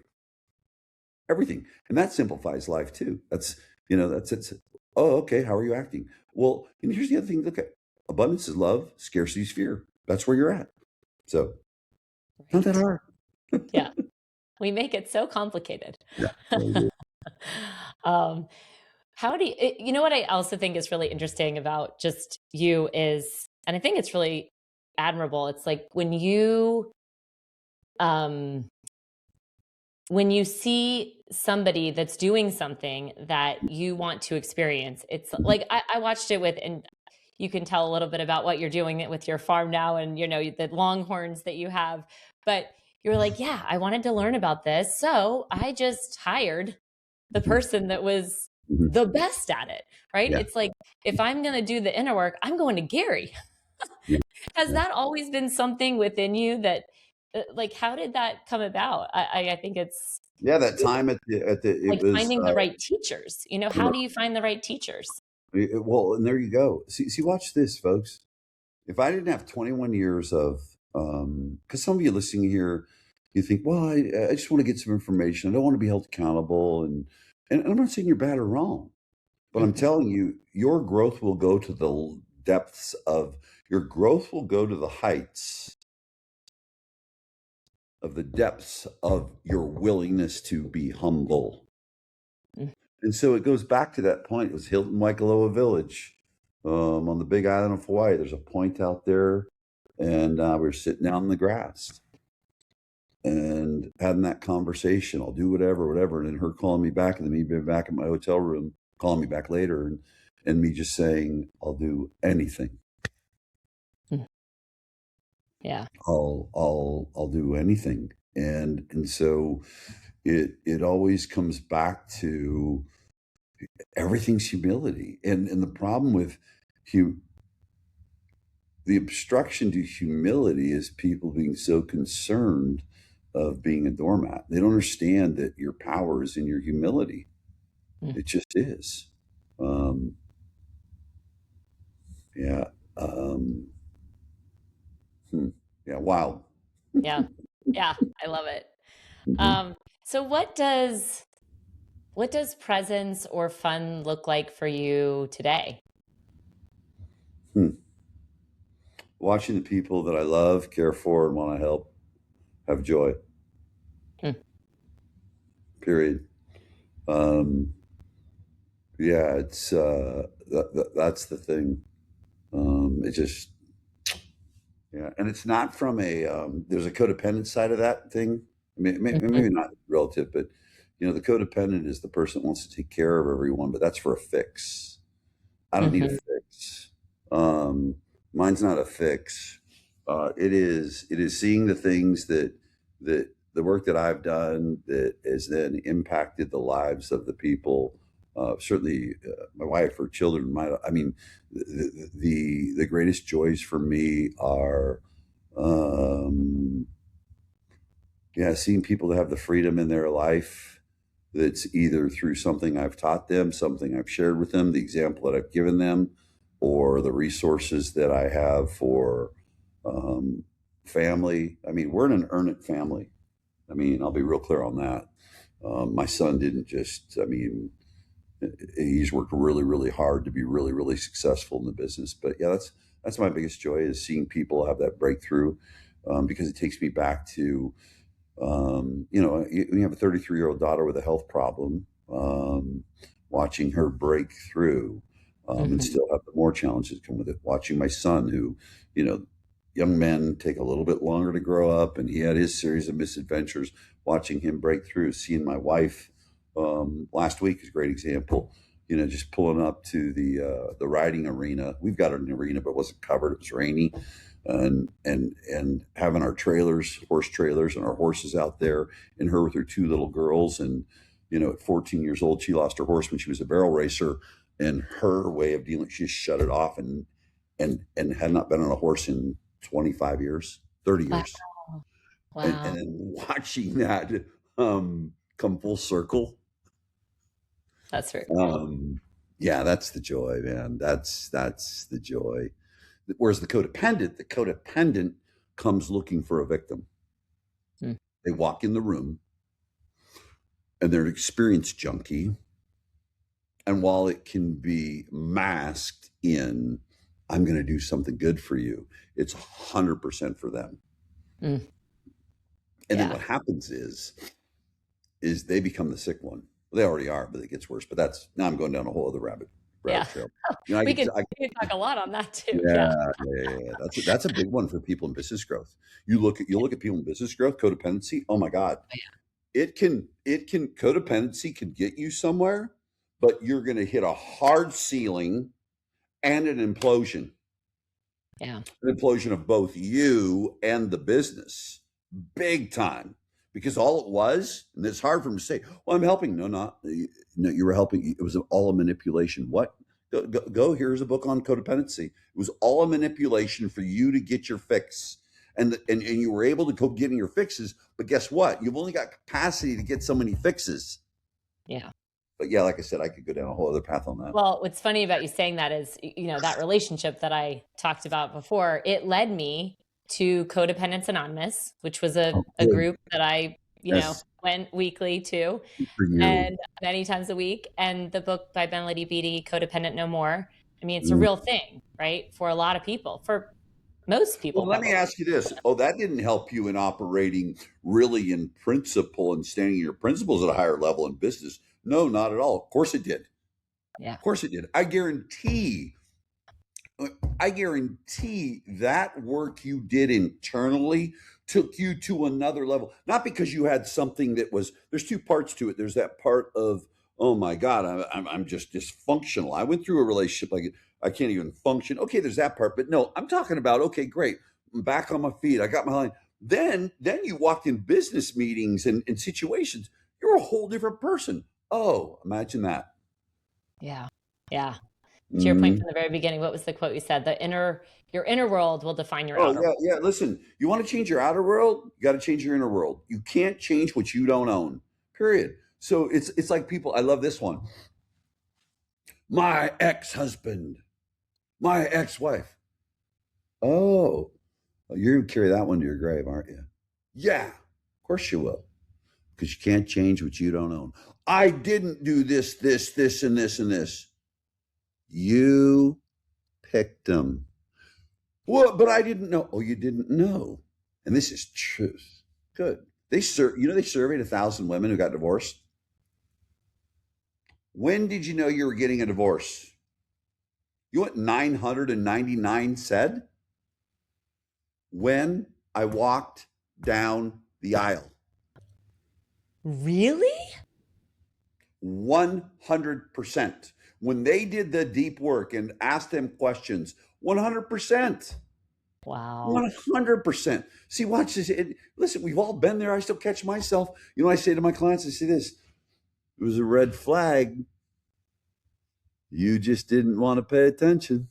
Everything. And that simplifies life too. That's it. Oh, okay. How are you acting? Well, and here's the other thing. Look at abundance is love, scarcity is fear. That's where you're at. So right. Not that hard. Yeah. We make it so complicated. Yeah. How do you know what I also think is really interesting about just you is, and I think it's really admirable. It's like when you see somebody that's doing something that you want to experience, it's like, I watched it with, and you can tell a little bit about what you're doing with your farm now and, the longhorns that you have, but you're like, yeah, I wanted to learn about this. So I just hired the person that was the best at it, right? Yeah. It's like, if I'm going to do the inner work, I'm going to Gary. Yeah. Has that always been something within you that, like, how did that come about? I think it's that time at the like it was finding the right teachers. How do you find the right teachers? Well, and there you go. See, watch this, folks. If I didn't have 21 years of, because some of you listening here, you think, well, I just want to get some information. I don't want to be held accountable, and I'm not saying you're bad or wrong, but I'm telling you, your growth will go to the depths of your growth will go to the heights of the depths of your willingness to be humble. And so it goes back to that point. It was Hilton Waikoloa Village on the big island of Hawaii. There's a point out there, and we were sitting down in the grass and having that conversation. I'll do whatever. And then her calling me back, and then me being back in my hotel room, calling me back later, and me just saying, I'll do anything. Yeah. I'll do anything. And so it always comes back to everything's humility. And the problem with the obstruction to humility is people being so concerned of being a doormat. They don't understand that your power is in your humility. It just is. Yeah. Yeah. Wow. Yeah. I love it. So what does presence or fun look like for you today? watching the people that I love, care for, and want to help have joy. Hmm. Period. Um, yeah, it's that's the thing. It just yeah, and it's not from a there's a codependent side of that thing. I mean, Mhm. maybe not relative, but the codependent is the person that wants to take care of everyone, but that's for a fix. I don't need a Mhm. fix. Um, Mine's not a fix. It is seeing the things that the work that I've done that has then impacted the lives of the people. Certainly, my wife or children. I mean, the greatest joys for me are, um, yeah, seeing people that have the freedom in their life that's either through something I've taught them, something I've shared with them, the example that I've given them, or the resources that I have for um, family. I mean, we're an earn it family. I mean, I'll be real clear on that. My son didn't just, I mean, he's worked really, really hard to be really, really successful in the business. But yeah, that's my biggest joy is seeing people have that breakthrough because it takes me back to you have a 33-year-old daughter with a health problem, watching her break through and Mhm. still have the more challenges come with it. Watching my son, who, you know, young men take a little bit longer to grow up, and he had his series of misadventures. Watching him break through, seeing my wife last week is a great example. Just pulling up to the riding arena. We've got an arena, but it wasn't covered. It was rainy, and having our trailers, horse trailers, and our horses out there, and her with her two little girls. And at 14 years old, she lost her horse when she was a barrel racer, and her way of dealing, she just shut it off and had not been on a horse in 25 years, 30 Wow. years, and Wow. then watching that come full circle. That's very cool. Yeah, that's the joy, man. That's the joy. Whereas the codependent comes looking for a victim. Mm. They walk in the room and they're an experience junkie. And while it can be masked in, I'm going to do something good for you, it's 100% for them. Mm. And then Yeah. what happens is they become the sick one. Well, they already are, but it gets worse. But that's now I'm going down a whole other rabbit Yeah. trail. You know, I We could, can I, we can talk a lot on that too. yeah, Yeah. yeah. That's a big one for people in business growth. You look at people in business growth, codependency. Oh my God, it can codependency can get you somewhere, but you're going to hit a hard ceiling and Yeah. an implosion of both you and the business, big time. Because all it was, and it's hard for them to say, "Well, I'm helping." No, not no. You were helping. It was all a manipulation. What? Go. Here's a book on codependency. It was all a manipulation for you to get your fix, and you were able to go getting your fixes. But guess what? You've only got capacity to get so many fixes. Yeah. But yeah, like I said, I could go down a whole other path on that. Well, what's funny about you saying that is, that relationship that I talked about before, it led me to Codependence Anonymous, which was Oh, a good. group that I, Yes, went weekly to good for you. and many times a week. And the book by Ben Liddy Beatty, Codependent No More. I mean, it's a Mm. real thing, right? For a lot of people, for most people, Well, let me probably. ask you this. Oh, that didn't help you in operating really in principle and standing your principles at a higher level in business. No, not at all. Of course it did. Yeah. Of course it did. I guarantee that work you did internally took you to another level. Not because you had something that was, there's two parts to it. There's that part of, oh my God, I'm just dysfunctional. I went through a relationship like I can't even function. Okay, there's that part. But no, I'm talking about, okay, great. I'm back on my feet. I got my line. Then you walked in business meetings and situations. You're a whole different person. Oh, imagine that. Yeah. Yeah. To your point Mm. from the very beginning, what was the quote you said? Your inner world will define your Oh outer yeah, world. yeah. Listen, you want to change your outer world, you got to change your inner world. You can't change what you don't own. Period. So it's like people. I love this one. My ex-husband, my ex-wife. Oh, you're gonna carry that one to your grave, aren't you? Yeah, of course you will, because you can't change what you don't own. I didn't do this, and this, and this, and this. You picked them. Well, but I didn't know. Oh, you didn't know. And this is truth. Good. They surveyed 1,000 women who got divorced. When did you know you were getting a divorce? You know what 999 said? When I walked down the aisle. Really? 100%. When they did the deep work and asked them questions, 100%. Wow. 100%. See, watch this. Listen, we've all been there. I still catch myself. You know, I say to my clients, I say this: it was a red flag. You just didn't want to pay attention.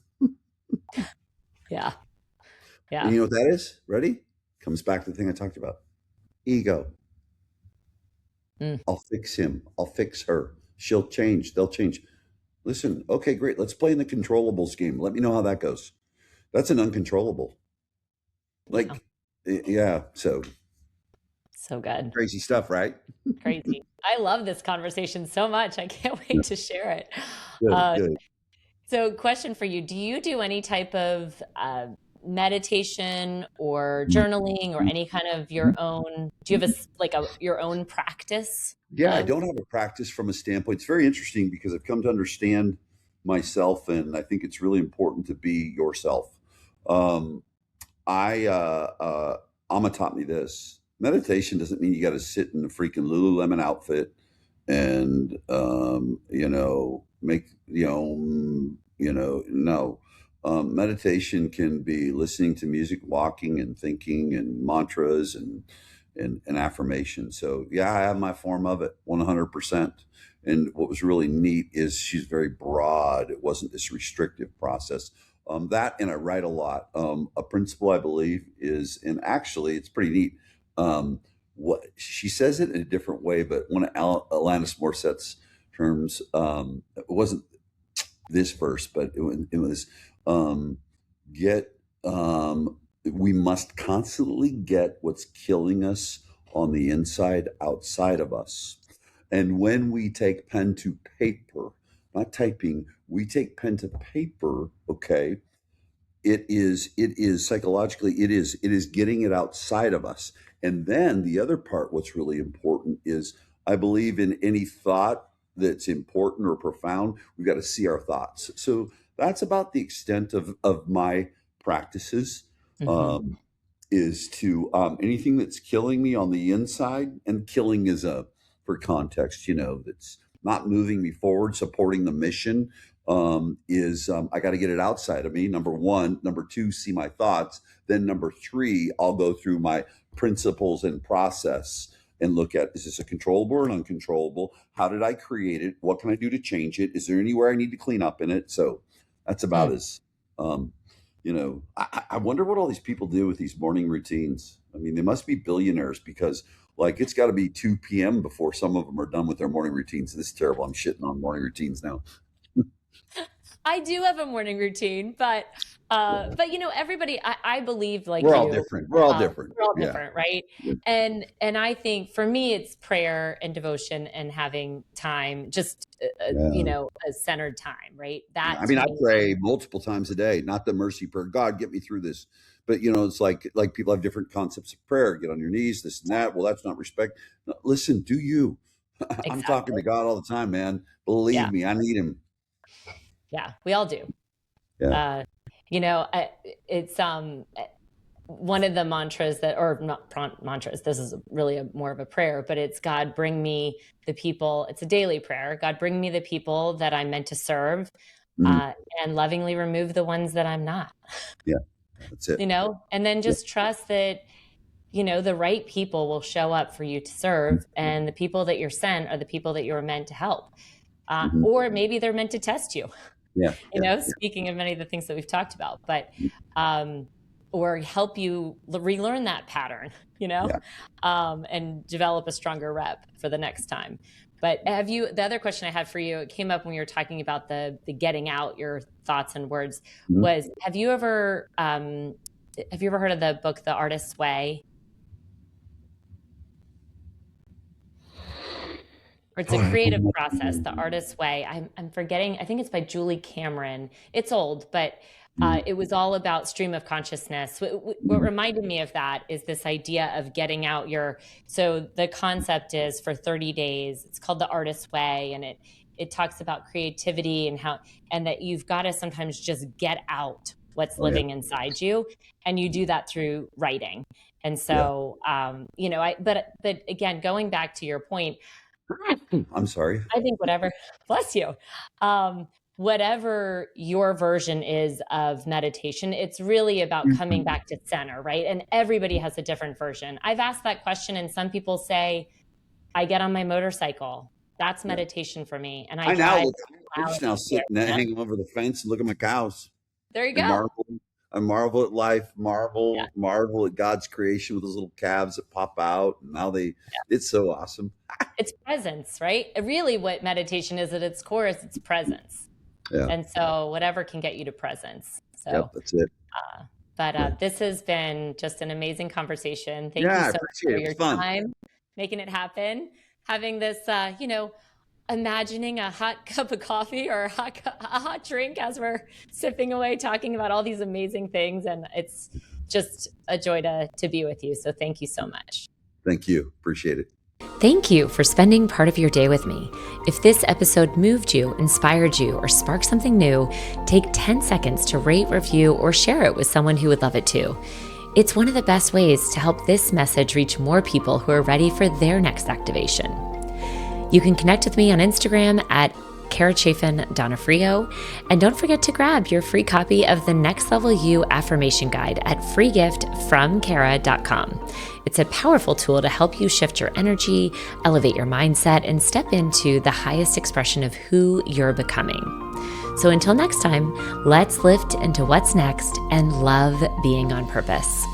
Yeah. And Yeah. you know what that is? Ready? Comes back to the thing I talked about. Ego. Mm. I'll fix him. I'll fix her. She'll change. They'll change. Listen, okay, great. Let's play in the controllables game. Let me know how that goes. That's an uncontrollable. Yeah. Like, yeah. So So good. crazy stuff, right? Crazy. I love this conversation so much. I can't wait to share it. Good, Uh, good. so, question for you: do you do any type of meditation or journaling or any kind of your own? Do you have your own practice Yeah, I of? don't have a practice from a standpoint. It's very interesting because I've come to understand myself, and I think it's really important to be yourself. Um, I Amma taught me this. Meditation doesn't mean you got to sit in a freaking Lululemon outfit and make no. Meditation can be listening to music, walking and thinking, and mantras and affirmation. So yeah, I have my form of it 100%. And what was really neat is she's very broad. It wasn't this restrictive process. That and I write a lot. A principle I believe is, and actually it's pretty neat. What she says it in a different way, but one of Alanis Morissette's terms, it wasn't this verse, but it was um, get. We must constantly get what's killing us on the inside outside of us. And when we take pen to paper, not typing, we take pen to paper, okay, it is psychologically it is getting it outside of us. And then the other part, what's really important is, I believe in any thought that's important or profound, we've got to see our thoughts. So that's about the extent of my practices. Mhm. um, is to anything that's killing me on the inside, and killing is a, for context, that's not moving me forward, supporting the mission, is I got to get it outside of me. Number one. Number two, see my thoughts. Then number three, I'll go through my principles and process and look at, is this a controllable or an uncontrollable? How did I create it? What can I do to change it? Is there anywhere I need to clean up in it? So that's about Mm. as I wonder what all these people do with these morning routines. I mean, they must be billionaires because, like, it's got to be 2 p.m. before some of them are done with their morning routines. This is terrible. I'm shitting on morning routines now. I do have a morning routine, but everybody, I believe like We're all you, different. We're all different. we're all Yeah. different, right? Yeah. And I think for me, it's prayer and devotion and having time, just Yeah. a centered time, right? Yeah. That I to mean, I me. pray multiple times a day, not the mercy prayer. God, get me through this. But it's like people have different concepts of prayer. Get on your knees, this and that. Well, that's not respect. No, listen, do you? I'm talking to Exactly. God all the time, man. Yeah, Believe me, I need him. yeah, we all do. Yeah. Uh, it's one of the mantras that, or not mantras, this is really more of a prayer, but it's God, bring me the people. It's a daily prayer. God, bring me the people that I'm meant to serve, Mhm. uh, and lovingly remove the ones that I'm not, Yeah. That's it. and then Yeah. just trust that, the right people will show up for you to serve. And the people that you're sent are the people that you're meant to help. Mhm. Or maybe they're meant to test you, Yeah. Yeah. Yeah. speaking of many of the things that we've talked about, but um, or help you relearn that pattern, Yeah. and develop a stronger rep for the next time. But the other question I had for you, it came up when you were talking about the getting out your thoughts and words, Mhm. was have you ever heard of the book, The Artist's Way? or it's a creative process, the artist's way. I'm forgetting, I think it's by Julie Cameron. It's old, but it was all about stream of consciousness. What reminded me of that is this idea of getting out so the concept is for 30 days, it's called the artist's way. And it talks about creativity and that you've got to sometimes just get out what's living inside you. And you do that through writing. And so, but again, going back to your point, I'm sorry. I think bless you, whatever your version is of meditation, it's really about coming back to center, right? And everybody has a different version. I've asked that question, and some people say, I get on my motorcycle. That's meditation for me. And I drive. I just now sit and hang over the fence and look at my cows. There you go. I marvel at life, marvel at God's creation with those little calves that pop out. And now it's so awesome. It's presence, right? Really what meditation is at its core is its presence. Yeah. And so whatever can get you to presence. So that's it. This has been just an amazing conversation. Thank you so much for your time, making it happen, having this, imagining a hot cup of coffee or a hot drink as we're sipping away, talking about all these amazing things. And it's just a joy to be with you. So thank you so much. Thank you. Appreciate it. Thank you for spending part of your day with me. If this episode moved you, inspired you, or sparked something new, take 10 seconds to rate, review, or share it with someone who would love it too. It's one of the best ways to help this message reach more people who are ready for their next activation. You can connect with me on Instagram at Chaffin Donofrio, and don't forget to grab your free copy of the Next Level You Affirmation Guide at freegiftfromkara.com. It's a powerful tool to help you shift your energy, elevate your mindset, and step into the highest expression of who you're becoming. So until next time, let's lift into what's next and love being on purpose.